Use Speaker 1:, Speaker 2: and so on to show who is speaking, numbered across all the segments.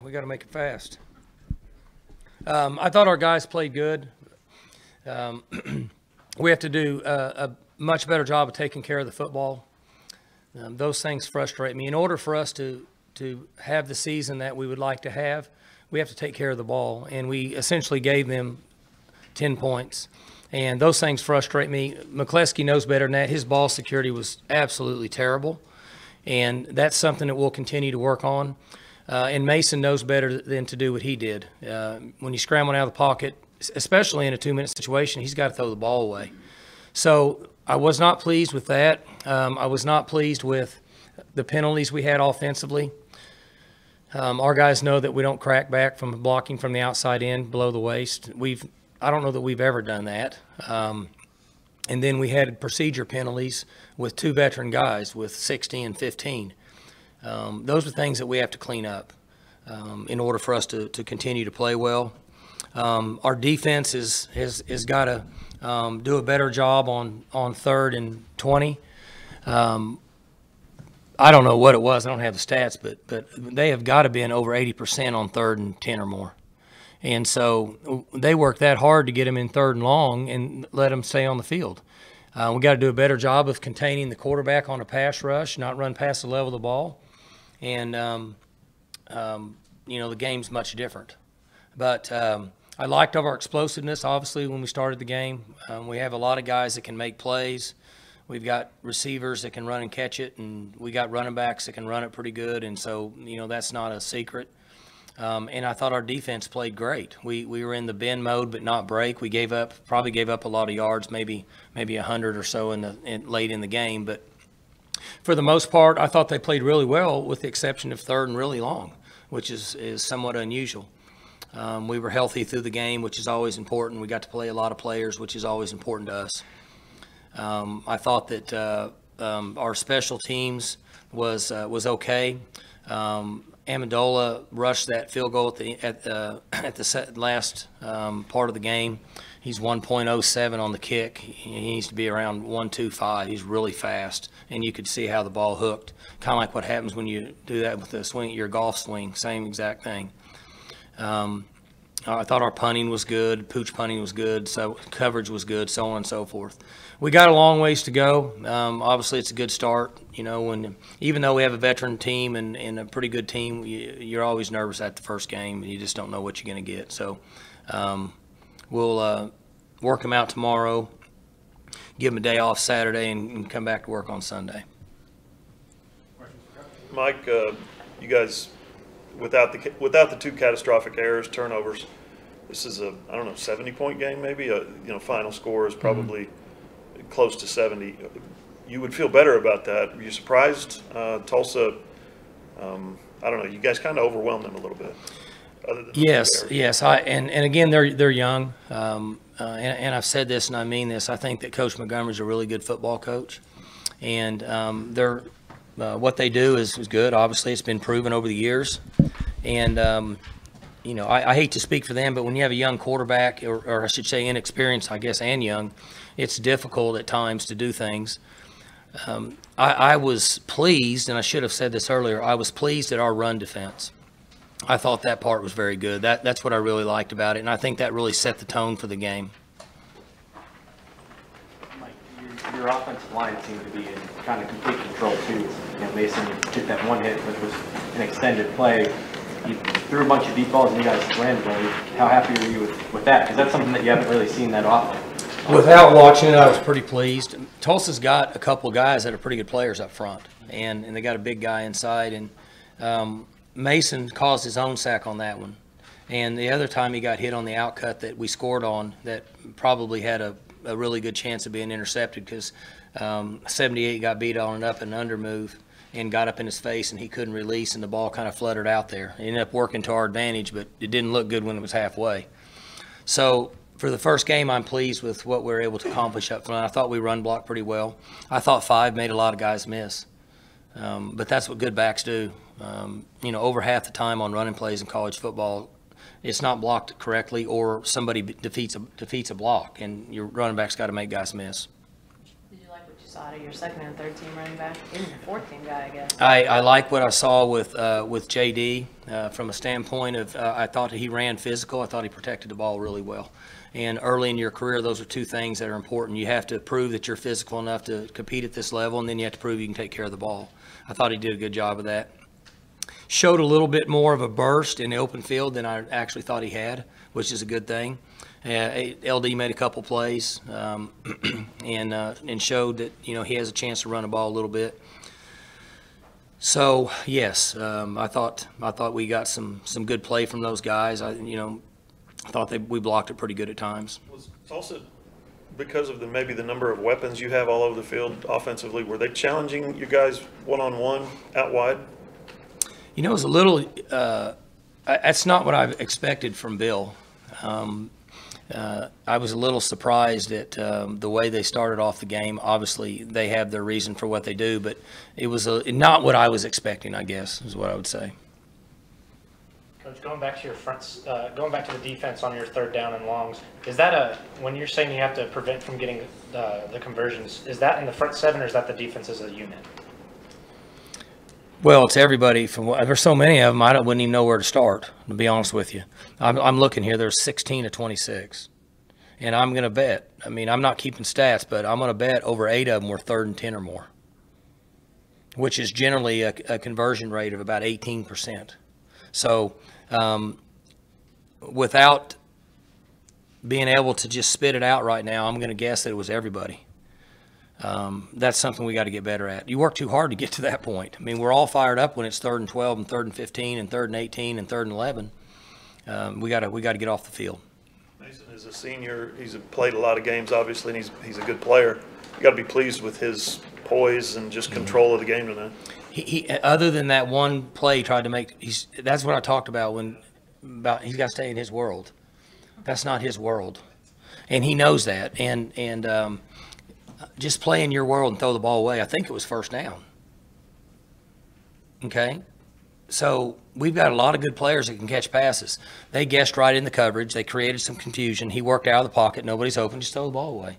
Speaker 1: We got to make it fast. I thought our guys played good. We have to do a much better job of taking care of the football. Those things frustrate me. In order for us to have the season that we would like to have, we have to take care of the ball, and we essentially gave them 10 points. And those things frustrate me. McCleskey knows better than that. His ball security was absolutely terrible, and that's something that we'll continue to work on. And Mason knows better than to do what he did. When he's scrambling out of the pocket, especially in a 2-minute situation, he's got to throw the ball away. So I was not pleased with that. I was not pleased with the penalties we had offensively. Our guys know that we don't crack back from blocking from the outside in below the waist. I don't know that we've ever done that. And then we had procedure penalties with 2 veteran guys with 60 and 15. Those are things that we have to clean up in order for us to continue to play well. Our defense has got to do a better job on 3rd and 20. I don't know what it was. I don't have the stats, but they have got to be over 80% on 3rd and 10 or more. And so they worked that hard to get them in 3rd and long and let them stay on the field. We got to do a better job of containing the quarterback on a pass rush, not run past the level of the ball. And, the game's much different. But I liked our explosiveness, obviously, when we started the game. We have a lot of guys that can make plays. We've got receivers that can run and catch it, and we got running backs that can run it pretty good. And so, that's not a secret. And I thought our defense played great. We were in the bend mode but not break. We probably gave up a lot of yards, maybe 100 or so late in the game. But for the most part, I thought they played really well, with the exception of 3rd and really long, which is somewhat unusual. We were healthy through the game, which is always important. We got to play a lot of players, which is always important to us. I thought that our special teams was okay. Amendola rushed that field goal at the last part of the game. He's 1.07 on the kick. He needs to be around 1.25. He's really fast, and you could see how the ball hooked. Kind of like what happens when you do that with the swing, your golf swing. Same exact thing. I thought our punting was good, pooch punting was good, so coverage was good, so on and so forth. We got a long ways to go. Obviously, it's a good start. Even though we have a veteran team and a pretty good team, you're always nervous at the first game. You just don't know what you're going to get. So we'll work them out tomorrow, give them a day off Saturday, and come back to work on Sunday.
Speaker 2: Mike, you guys, without the 2 catastrophic errors, turnovers, this is a 70-point game maybe. Final score is probably close to 70. You would feel better about that. Were you surprised? Tulsa, I don't know. You guys kind of overwhelmed them a little bit.
Speaker 1: Yes. And again, they're young, and I've said this and I mean this. I think that Coach Montgomery's a really good football coach, and what they do is good. Obviously, it's been proven over the years, and I hate to speak for them, but when you have a young quarterback, or I should say inexperienced, I guess, and young, it's difficult at times to do things. I was pleased, and I should have said this earlier, I was pleased at our run defense. I thought that part was very good. That's what I really liked about it, and I think that really set the tone for the game.
Speaker 3: Mike, your offensive line seemed to be in kind of complete control too. Mason did that one hit, which was an extended play. You threw a bunch of deep balls and you guys landed on it. How happy were you with that? Because that's something that you haven't really seen that often.
Speaker 1: Without watching it, I was pretty pleased. Tulsa's got a couple of guys that are pretty good players up front, and they got a big guy inside. And Mason caused his own sack on that one. And the other time he got hit on the outcut that we scored on, that probably had a really good chance of being intercepted, because 78 got beat on an up and under move and got up in his face, and he couldn't release, and the ball kind of fluttered out there. It ended up working to our advantage, but it didn't look good when it was halfway. So for the first game, I'm pleased with what we were able to accomplish up front. I thought we run blocked pretty well. I thought 5 made a lot of guys miss. But that's what good backs do. Over half the time on running plays in college football, it's not blocked correctly, or somebody defeats a block, and your running back's got to make guys miss.
Speaker 4: Did you like what you saw out of your second and third team running back, even your fourth team guy, I guess.
Speaker 1: I like what I saw with JD from a standpoint of I thought he ran physical. I thought he protected the ball really well. And early in your career, those are two things that are important. You have to prove that you're physical enough to compete at this level, and then you have to prove you can take care of the ball. I thought he did a good job of that. Showed a little bit more of a burst in the open field than I actually thought he had, which is a good thing. LD made a couple plays and showed that he has a chance to run the ball a little bit. So yes, I thought we got some good play from those guys. I thought we blocked it pretty good at times.
Speaker 2: Was Tulsa, because of maybe the number of weapons you have all over the field offensively, were they challenging you guys one-on-one out wide?
Speaker 1: It was a little. That's not what I expected from Bill. I was a little surprised at the way they started off the game. Obviously, they have their reason for what they do, but it was not what I was expecting, I guess, is what I would say.
Speaker 5: Coach, going back to your going back to the defense on your third down and longs, is that when you're saying you have to prevent from getting the conversions, is that in the front seven or is that the defense as a unit?
Speaker 1: Well, it's everybody. There's so many of them, I wouldn't even know where to start, to be honest with you. I'm looking here. There's 16 to 26. And I'm going to bet, I'm not keeping stats, but I'm going to bet over 8 of them were 3rd and 10 or more, which is generally a conversion rate of about 18%. So without being able to just spit it out right now, I'm going to guess that it was everybody. That's something we got to get better at. You work too hard to get to that point. We're all fired up when it's 3rd and 12 and 3rd and 15 and 3rd and 18 and 3rd and 11. We got to get off the field.
Speaker 2: Mason is a senior. He's played a lot of games, obviously, and he's a good player. You got to be pleased with his poise and just control of the game tonight.
Speaker 1: He other than that one play he tried to make, that's what I talked about he's got to stay in his world. That's not his world, and he knows that. And just play in your world and throw the ball away. I think it was 1st down. Okay? So we've got a lot of good players that can catch passes. They guessed right in the coverage. They created some confusion. He worked out of the pocket. Nobody's open. Just throw the ball away.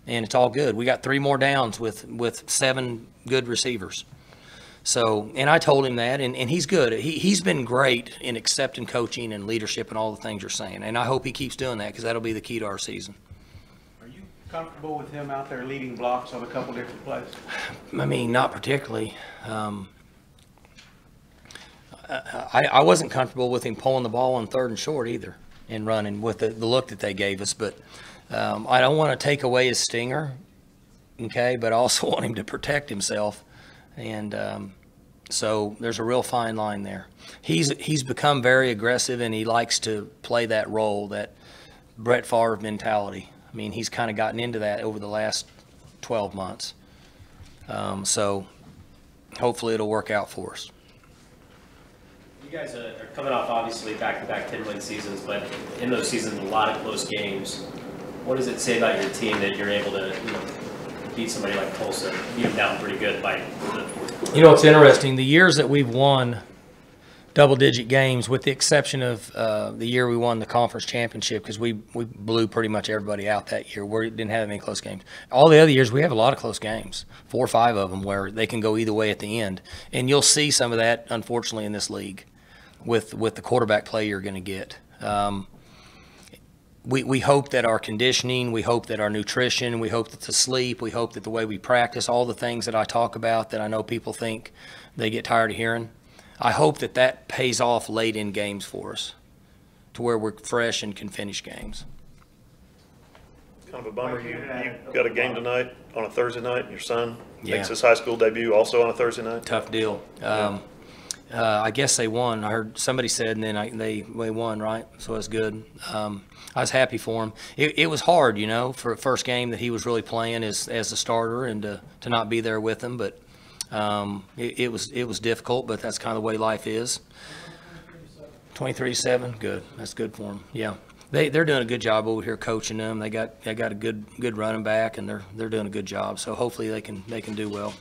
Speaker 1: And it's all good. We got 3 more downs with 7 good receivers. So, and I told him that, and he's good. He's been great in accepting coaching and leadership and all the things you're saying. And I hope he keeps doing that because that'll be the key to our season.
Speaker 6: Comfortable with him out there leading blocks on a couple different plays?
Speaker 1: Not particularly. I wasn't comfortable with him pulling the ball on 3rd and short either and running with the look that they gave us. But I don't want to take away his stinger, okay, but I also want him to protect himself. And so there's a real fine line there. He's become very aggressive, and he likes to play that role, that Brett Favre mentality. He's kind of gotten into that over the last 12 months. So hopefully it'll work out for us.
Speaker 7: You guys are coming off, obviously, back-to-back 10-win seasons, but in those seasons, a lot of close games. What does it say about your team that you're able to beat somebody like Tulsa, beat them down pretty good by the fourth quarter?
Speaker 1: It's interesting. The years that we've won double-digit games, with the exception of the year we won the conference championship, because we blew pretty much everybody out that year. We didn't have any close games. All the other years, we have a lot of close games, 4 or 5 of them, where they can go either way at the end. And you'll see some of that, unfortunately, in this league with the quarterback play you're going to get. We hope that our conditioning, we hope that our nutrition, we hope that the sleep, we hope that the way we practice, all the things that I talk about that I know people think they get tired of hearing, I hope that pays off late in games for us to where we're fresh and can finish games.
Speaker 2: Kind of a bummer. You got a game tonight on a Thursday night, and your son makes
Speaker 1: Yeah.
Speaker 2: his high school debut also on a Thursday night.
Speaker 1: Tough deal. I guess they won. I heard somebody said, and then they won, right? So it's good. I was happy for him. It was hard, for a first game that he was really playing as a starter and to not be there with him, but it was difficult, but that's kind of the way life is. 23-7, good. That's good for them. Yeah, they're doing a good job over here coaching them. They got a good running back, and they're doing a good job. So hopefully they can do well.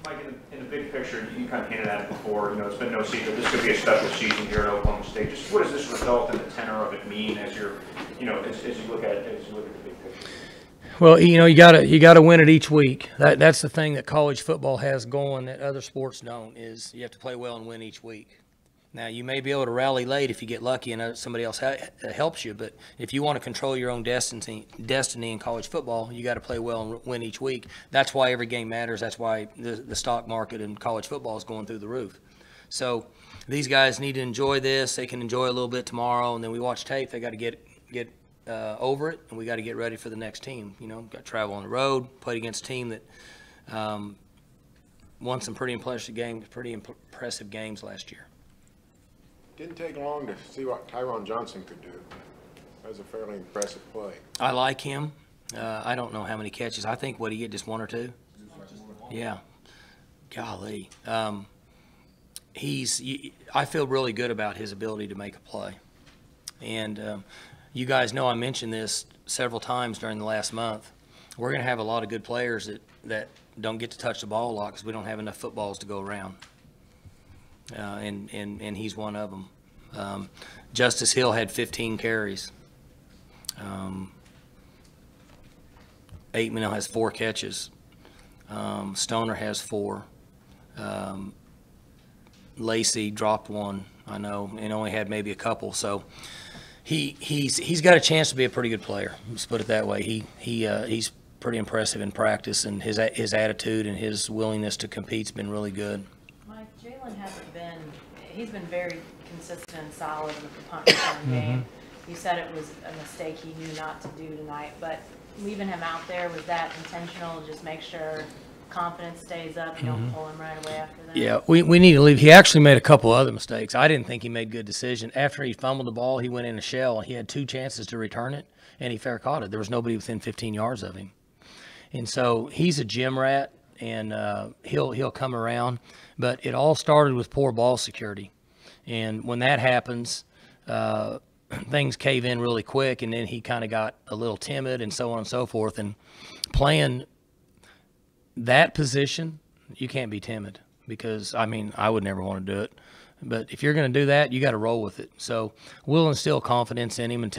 Speaker 8: Mike, in the big picture, you kind of hinted at it before. It's been no secret. This could be a special season here at Oklahoma State. Just what does this result in the tenor of it mean as you're, as you look at the big picture?
Speaker 1: Well, you gotta win it each week. That's the thing that college football has going that other sports don't, is you have to play well and win each week. Now, you may be able to rally late if you get lucky and somebody else helps you, but if you want to control your own destiny in college football, you got to play well and win each week. That's why every game matters. That's why the stock market in college football is going through the roof. So these guys need to enjoy this. They can enjoy a little bit tomorrow, and then we watch tape. They got to get over it, and we got to get ready for the next team. Got to travel on the road, played against a team that won some pretty impressive games last year.
Speaker 9: Didn't take long to see what Tyron Johnson could do. That was a fairly impressive play.
Speaker 1: I like him. I don't know how many catches. I think, what, he get just one or two? Yeah. Golly. I feel really good about his ability to make a play. And you guys know I mentioned this several times during the last month. We're going to have a lot of good players that don't get to touch the ball a lot because we don't have enough footballs to go around. And he's one of them. Justice Hill had 15 carries. Aitman has 4 catches. Stoner has 4. Lacey dropped 1, I know, and only had maybe a couple. So he's got a chance to be a pretty good player. Let's put it that way. He's pretty impressive in practice, and his attitude and his willingness to compete's been really good.
Speaker 4: Jalen hasn't been, he's been very consistent and solid in the punt return game. You said it was a mistake he knew not to do tonight, but leaving him out there, was that intentional? Just make sure confidence stays up, you don't pull him right away after that?
Speaker 1: Yeah, we need to leave. He actually made a couple other mistakes. I didn't think he made good decisions. After he fumbled the ball, he went in a shell. He had 2 chances to return it, and he fair caught it. There was nobody within 15 yards of him. And so he's a gym rat, and he'll come around. But it all started with poor ball security. And when that happens, things cave in really quick, and then he kind of got a little timid and so on and so forth. And playing that position, you can't be timid because, I would never want to do it. But if you're going to do that, you got to roll with it. So we'll instill confidence in him and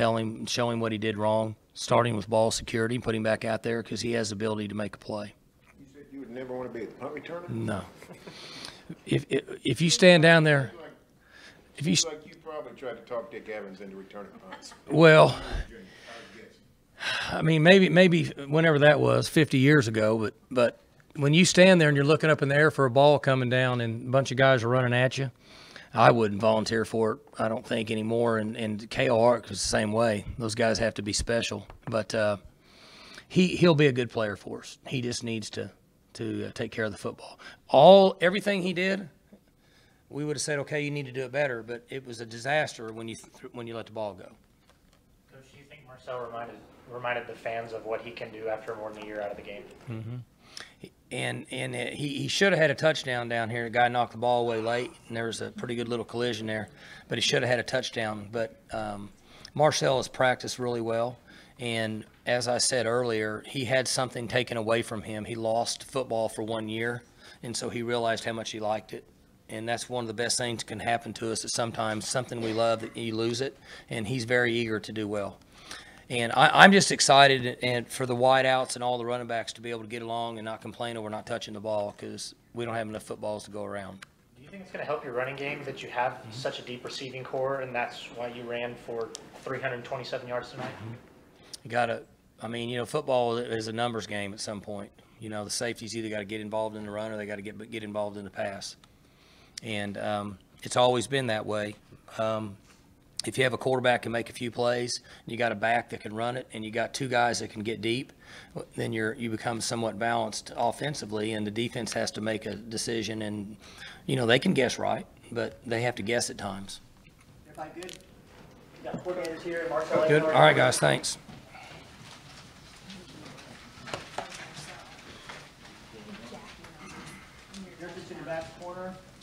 Speaker 1: show him what he did wrong, starting with ball security, put him back out there because he has the ability to make a play.
Speaker 9: You said you would never want to be a punt returner?
Speaker 1: No. If you stand down there,
Speaker 9: Seems like you probably tried to talk Dick Evans into returning punts.
Speaker 1: Well, maybe whenever that was, 50 years ago, but when you stand there and you're looking up in the air for a ball coming down and a bunch of guys are running at you, I wouldn't volunteer for it, I don't think, anymore. And K.O. Ark is the same way. Those guys have to be special. But he'll be a good player for us. He just needs to take care of the football. Everything he did, we would have said, okay, you need to do it better, but it was a disaster when you let the ball go.
Speaker 5: Coach, do you think Marcel reminded the fans of what he can do after more than a year out of the game?
Speaker 1: And he should have had a touchdown down here. The guy knocked the ball away late, and there was a pretty good little collision there. But he should have had a touchdown. But Marcel has practiced really well. And as I said earlier, he had something taken away from him. He lost football for 1 year, and so he realized how much he liked it. And that's one of the best things that can happen to us, is sometimes something we love, that you lose it. And he's very eager to do well. And I'm just excited and for the wideouts and all the running backs to be able to get along and not complain over not touching the ball because we don't have enough footballs to go around.
Speaker 5: Do you think it's going to help your running game that you have such a deep receiving core, and that's why you ran for 327 yards tonight?
Speaker 1: You got to, football is a numbers game at some point. The safeties either got to get involved in the run or they got to get involved in the pass. And it's always been that way. If you have a quarterback can make a few plays, and you got a back that can run it, and you got 2 guys that can get deep, then you become somewhat balanced offensively, and the defense has to make a decision. And they can guess right, but they have to guess at times.
Speaker 5: If I could, you got the coordinators here, Marcel.
Speaker 1: Good. All right, guys. Thanks.